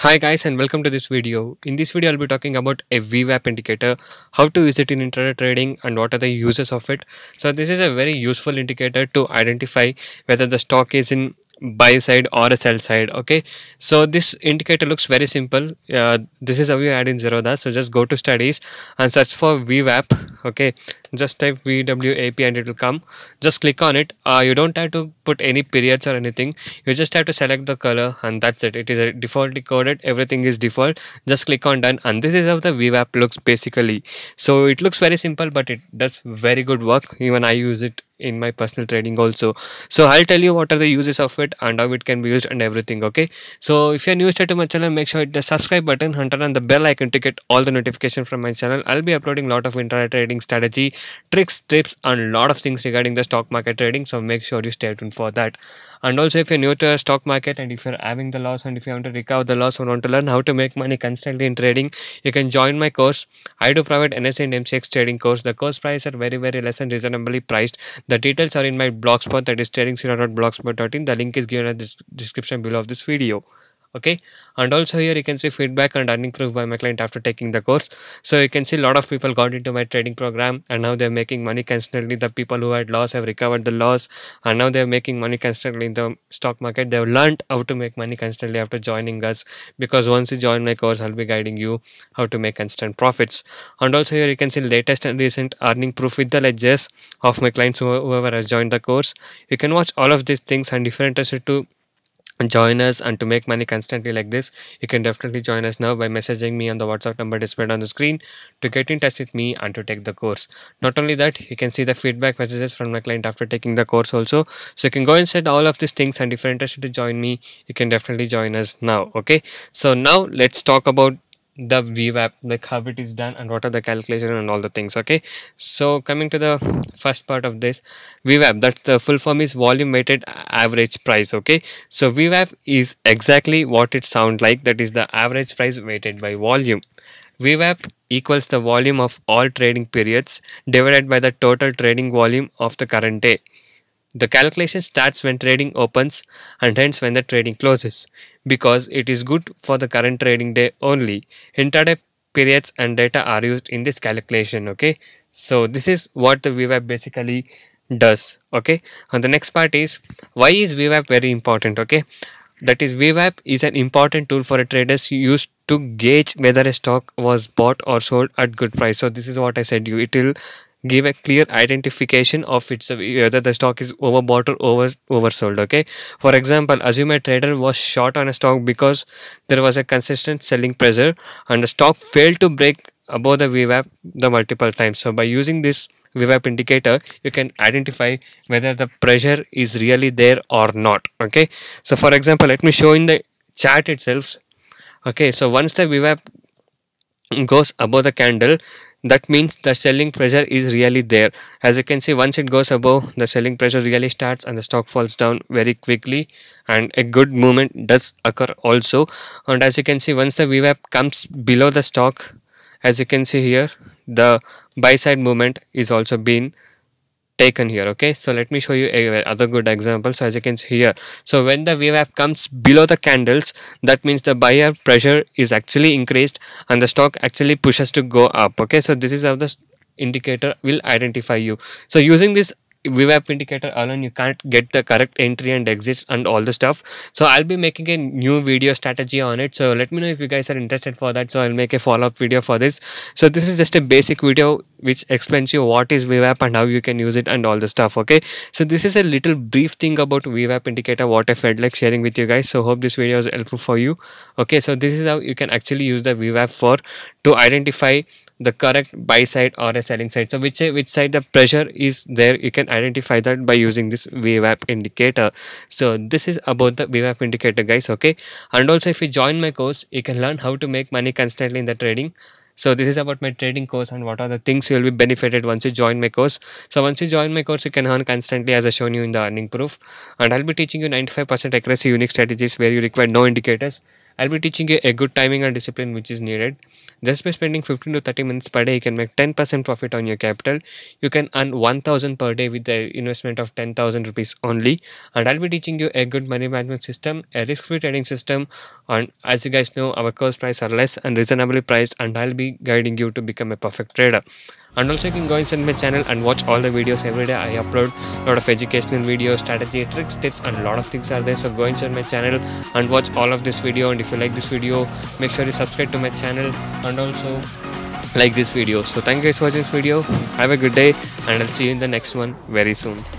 Hi guys and welcome to this video. In this video I'll be talking about a VWAP indicator, how to use it in intraday trading and what are the uses of it. So this is a very useful indicator to identify whether the stock is in buy side or a sell side. Okay, so this indicator looks very simple. This is how you add in Zerodha. So just go to studies and search for VWAP. Okay, just type VWAP and it will come. Just click on it. You don't have to put any periods or anything. You just have to select the color and that's it. It is a defaultly coded. Everything is default. Just click on done and this is how the VWAP looks basically. So it looks very simple but it does very good work. Even I use it in my personal trading also. So I'll tell you what are the uses of it and how it can be used and everything. Okay, so if you're new to my channel, make sure hit the subscribe button and turn on the bell icon to get all the notification from my channel. I'll be uploading a lot of intraday trading strategy, tricks, tips and lot of things regarding the stock market trading, so make sure you stay tuned for that. And also if you're new to the stock market and if you're having the loss and if you want to recover the loss and want to learn how to make money constantly in trading, you can join my course. I do provide NSE and MCX trading course. The course price are very less and reasonably priced. The details are in my blogspot, that is tradingshero.blogspot.in. The link is given in the description below of this video. Okay, and also here you can see feedback and earning proof by my client after taking the course. So you can see a lot of people got into my trading program and now they're making money constantly. The people who had loss have recovered the loss and now they're making money constantly in the stock market. They've learned how to make money constantly after joining us, because once you join my course I'll be guiding you how to make constant profits. And also here you can see latest and recent earning proof with the ledgers of my clients whoever has joined the course. You can watch all of these things, and if you're interested to join us and to make money constantly like this, you can definitely join us now by messaging me on the WhatsApp number displayed on the screen to get in touch with me and to take the course. Not only that, you can see the feedback messages from my client after taking the course also. So you can go and set all of these things, and if you're interested to join me, you can definitely join us now. Okay, so now let's talk about the VWAP, like how it is done and what are the calculation and all the things. Okay, so coming to the first part of this, VWAP, that the full form is volume weighted average price. Okay, so VWAP is exactly what it sounds like, that is the average price weighted by volume. VWAP equals the volume of all trading periods divided by the total trading volume of the current day. The calculation starts when trading opens and ends when the trading closes, because it is good for the current trading day only. Intraday periods and data are used in this calculation. Okay, so this is what the VWAP basically does. Okay, and the next part is, why is VWAP very important? Okay, that is, VWAP is an important tool for a traders used to gauge whether a stock was bought or sold at good price. So this is what I said you, it will give a clear identification of its whether the stock is overbought or oversold. Okay, for example, assume a trader was short on a stock because there was a consistent selling pressure and the stock failed to break above the VWAP the multiple times. So by using this VWAP indicator, you can identify whether the pressure is really there or not. Okay, so for example, let me show in the chart itself. Okay, so once the VWAP goes above the candle, that means the selling pressure is really there. As you can see, once it goes above, the selling pressure really starts and the stock falls down very quickly, and a good movement does occur also. And as you can see, once the VWAP comes below the stock, as you can see here, the buy side movement is also been taken here. Okay, so let me show you a other good example. So as you can see here, so when the VWAP comes below the candles, that means the buyer pressure is actually increased and the stock actually pushes to go up. Okay, so this is how the indicator will identify you. So using this VWAP indicator alone, you can't get the correct entry and exits and all the stuff. So I'll be making a new video strategy on it, so let me know if you guys are interested for that. So I'll make a follow-up video for this. So this is just a basic video which explains you what is VWAP and how you can use it and all the stuff. Okay, so this is a little brief thing about VWAP indicator, what I felt like sharing with you guys. So hope this video is helpful for you. Okay, so this is how you can actually use the VWAP for to identify the correct buy side or a selling side. So which side the pressure is there, you can identify that by using this VWAP indicator. So this is about the VWAP indicator, guys. Okay, and also if you join my course, you can learn how to make money constantly in the trading. So this is about my trading course and what are the things you will be benefited once you join my course. So once you join my course, you can earn constantly as I shown you in the earning proof, and I'll be teaching you 95% accuracy unique strategies where you require no indicators, I'll be teaching you a good timing and discipline which is needed. Just by spending 15 to 30 minutes per day, you can make 10% profit on your capital. You can earn 1000 per day with the investment of 10,000 rupees only. And I'll be teaching you a good money management system, a risk-free trading system. And as you guys know, our course price are less and reasonably priced, and I'll be guiding you to become a perfect trader. And also you can go inside my channel and watch all the videos every day. I upload a lot of educational videos, strategy, tricks, tips, and a lot of things are there. So go inside my channel and watch all of this video. And if you like this video, make sure you subscribe to my channel and also like this video. So thank you guys for watching this video. Have a good day, and I'll see you in the next one very soon.